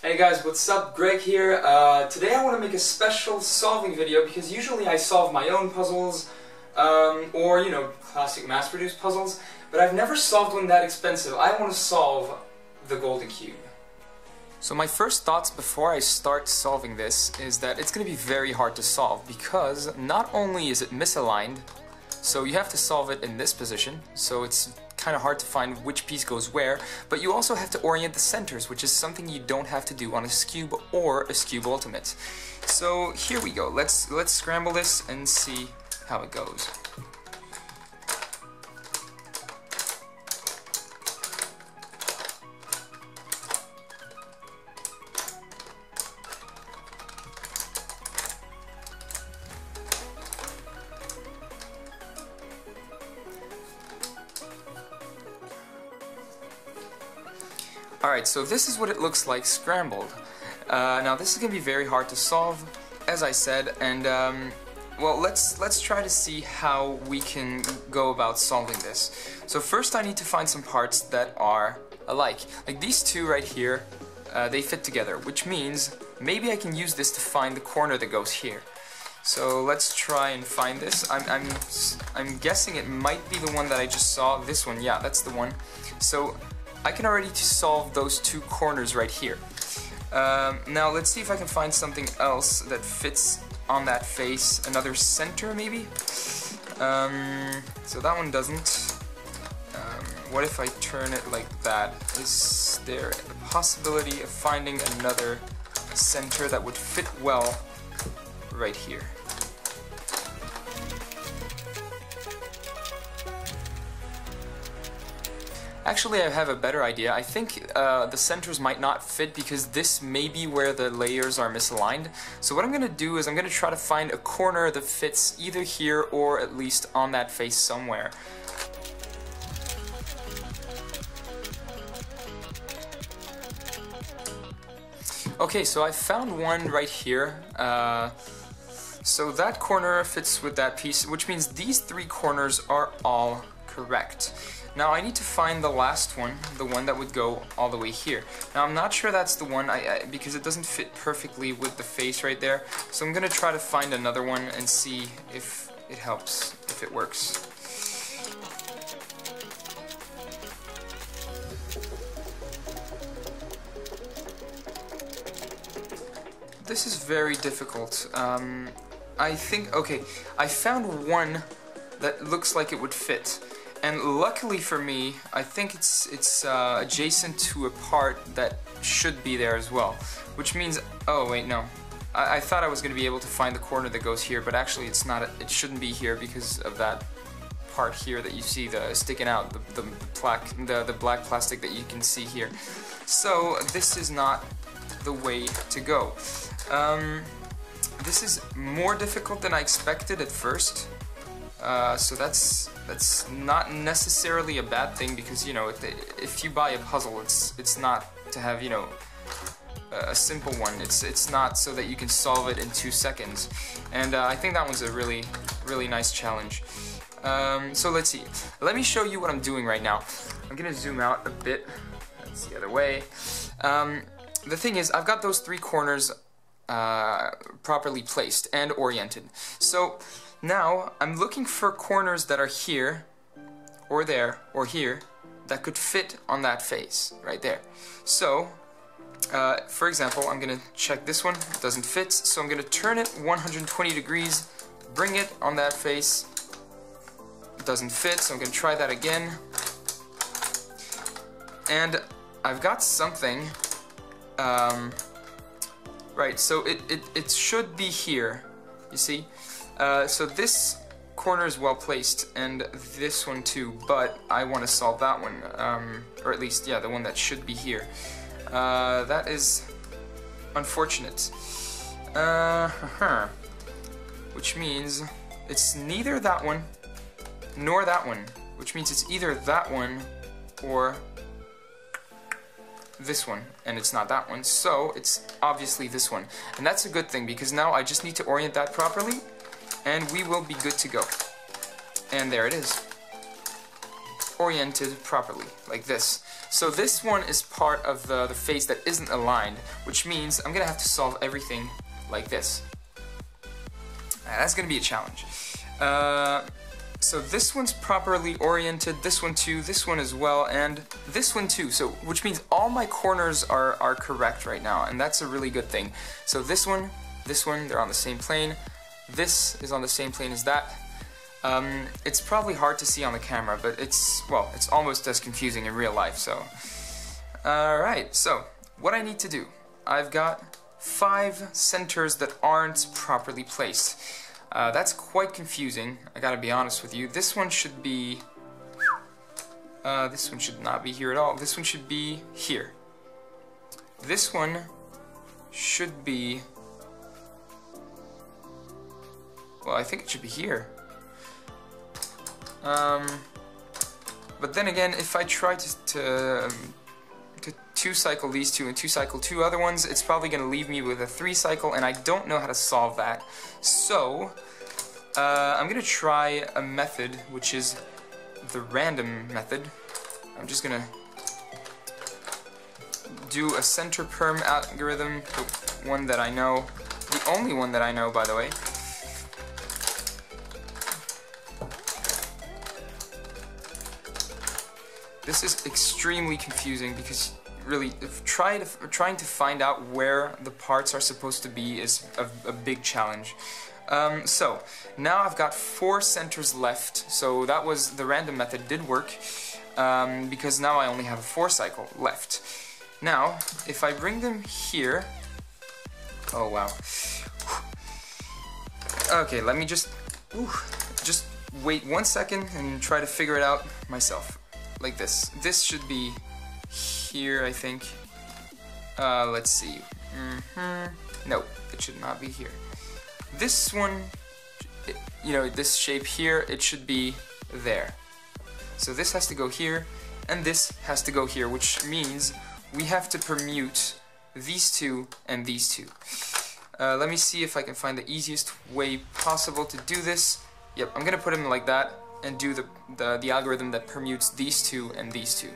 Hey guys, what's up? Greg here. Today I want to make a special solving video because usually I solve my own puzzles, or, you know, classic mass-produced puzzles, but I've never solved one that expensive. I want to solve the Golden Cube. So my first thoughts before I start solving this is that it's going to be very hard to solve because not only is it misaligned, so you have to solve it in this position, so it's kind of hard to find which piece goes where, but you also have to orient the centers, which is something you don't have to do on a Scube or a Scube Ultimate. So here we go. Let's scramble this and see how it goes. Alright, so this is what it looks like scrambled. Now this is going to be very hard to solve, as I said, and well, let's try to see how we can go about solving this. So first I need to find some parts that are alike. Like these two right here, they fit together, which means maybe I can use this to find the corner that goes here. So let's try and find this. I'm guessing it might be the one that I just saw. This one, yeah, that's the one. So I can already solve those two corners right here. Now let's see if I can find something else that fits on that face. Another center maybe? So that one doesn't. What if I turn it like that? Is there a possibility of finding another center that would fit well right here? Actually, I have a better idea. I think the centers might not fit because this may be where the layers are misaligned. So what I'm going to do is I'm going to try to find a corner that fits either here or at least on that face somewhere. Okay, so I found one right here. So that corner fits with that piece, which means these three corners are all correct. Now I need to find the last one, the one that would go all the way here. Now I'm not sure that's the one because it doesn't fit perfectly with the face right there. So I'm going to try to find another one and see if it helps, if it works. This is very difficult. I think, okay, I found one that looks like it would fit. And luckily for me, I think it's adjacent to a part that should be there as well. Which means, oh wait, no. I thought I was going to be able to find the corner that goes here, but actually it's not. It shouldn't be here because of that part here that you see sticking out, the black plastic that you can see here. So this is not the way to go. This is more difficult than I expected at first. So that's not necessarily a bad thing because, you know, if you buy a puzzle, it's not to have, you know, a simple one. It's not so that you can solve it in 2 seconds. And I think that one's a really nice challenge. So let's see. Let me show you what I'm doing right now. I'm gonna zoom out a bit. That's the other way. The thing is, I've got those three corners properly placed and oriented. So now I'm looking for corners that are here, or there, or here, that could fit on that face, right there. So, for example, I'm going to check this one, it doesn't fit, so I'm going to turn it 120 degrees, bring it on that face, it doesn't fit, so I'm going to try that again. And I've got something, right, so it should be here, you see? So this corner is well placed, and this one too, but I want to solve that one, or at least, yeah, the one that should be here. That is unfortunate. Which means it's neither that one nor that one, which means it's either that one or this one, and it's not that one, so it's obviously this one. And that's a good thing, because now I just need to orient that properly, and we will be good to go. And there it is. oriented properly, like this. So this one is part of the face that isn't aligned, which means I'm gonna have to solve everything like this. That's gonna be a challenge. So this one's properly oriented, this one too, this one as well, and this one too. So which means all my corners are correct right now, and that's a really good thing. So this one, they're on the same plane. This is on the same plane as that. It's probably hard to see on the camera, but it's almost as confusing in real life, so. Alright, so what I need to do, I've got 5 centers that aren't properly placed. That's quite confusing, I gotta be honest with you. This one should be, this one should not be here at all. This one should be here. This one should be, well, I think it should be here. But then again, if I try to 2-cycle these two and 2-cycle 2 other ones, it's probably going to leave me with a 3-cycle, and I don't know how to solve that. So, I'm going to try a method, which is the random method. I'm just going to do a center perm algorithm, the one that I know, the only one that I know, by the way. This is extremely confusing because really trying to find out where the parts are supposed to be is a big challenge. So now I've got 4 centers left, so that was the random method did work because now I only have a 4-cycle left. Now if I bring them here, oh wow. Okay, let me just wait 1 second and try to figure it out myself. Like this. This should be here, I think. Let's see. No, it should not be here. This one, you know, this shape here, it should be there. So this has to go here, and this has to go here, which means we have to permute these two and these two. Let me see if I can find the easiest way possible to do this. Yep, I'm gonna put them like that and do the algorithm that permutes these two and these two.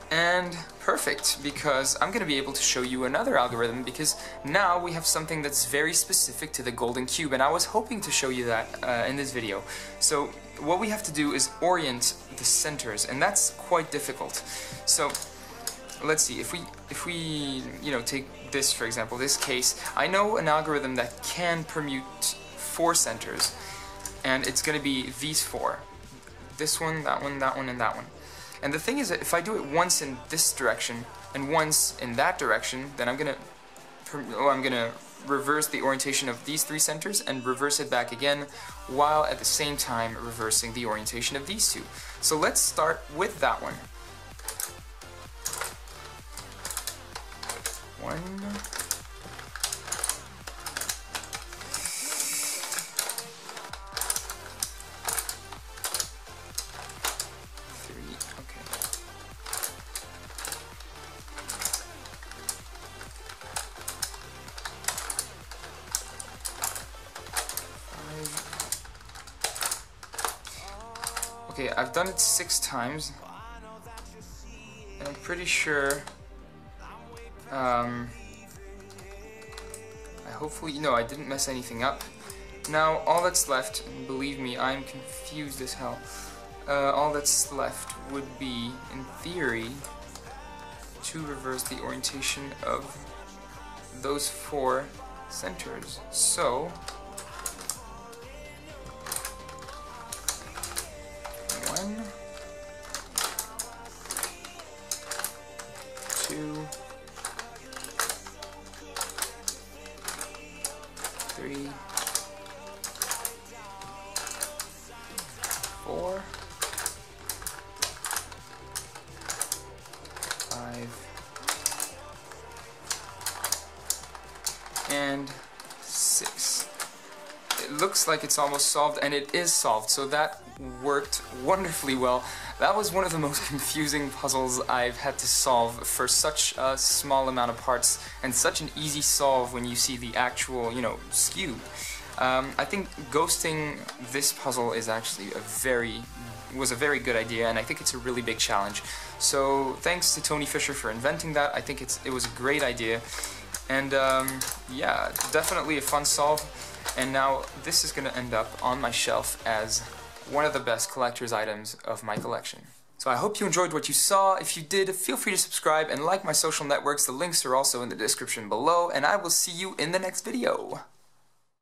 And perfect, because I'm going to be able to show you another algorithm, because now we have something that's very specific to the golden cube, and I was hoping to show you that in this video. So what we have to do is orient the centers, and that's quite difficult. So let's see, if we you know, take this for example, this case, I know an algorithm that can permute 4 centers, and it's going to be these 4. This one, that one, that one, and that one. And the thing is that if I do it once in this direction and once in that direction, then I'm gonna reverse the orientation of these 3 centers and reverse it back again, while at the same time reversing the orientation of these 2. So let's start with that one. 1, 5. Okay, I've done it 6 times, and I'm pretty sure, I didn't mess anything up. Now, all that's left, and believe me, I'm confused as hell, all that's left would be, in theory, to reverse the orientation of those 4 centers. So, 1, 2, 3, 4, 5, and 6. It looks like it's almost solved, and it is solved, so that worked wonderfully well. That was one of the most confusing puzzles I've had to solve for such a small amount of parts, and such an easy solve when you see the actual, you know, skew. I think ghosting this puzzle is actually was a very good idea, and I think it's a really big challenge. So thanks to Tony Fisher for inventing that. I think it was a great idea, and yeah, definitely a fun solve. And now this is going to end up on my shelf as one of the best collector's items of my collection. So I hope you enjoyed what you saw. If you did, feel free to subscribe and like my social networks. The links are also in the description below, and I will see you in the next video.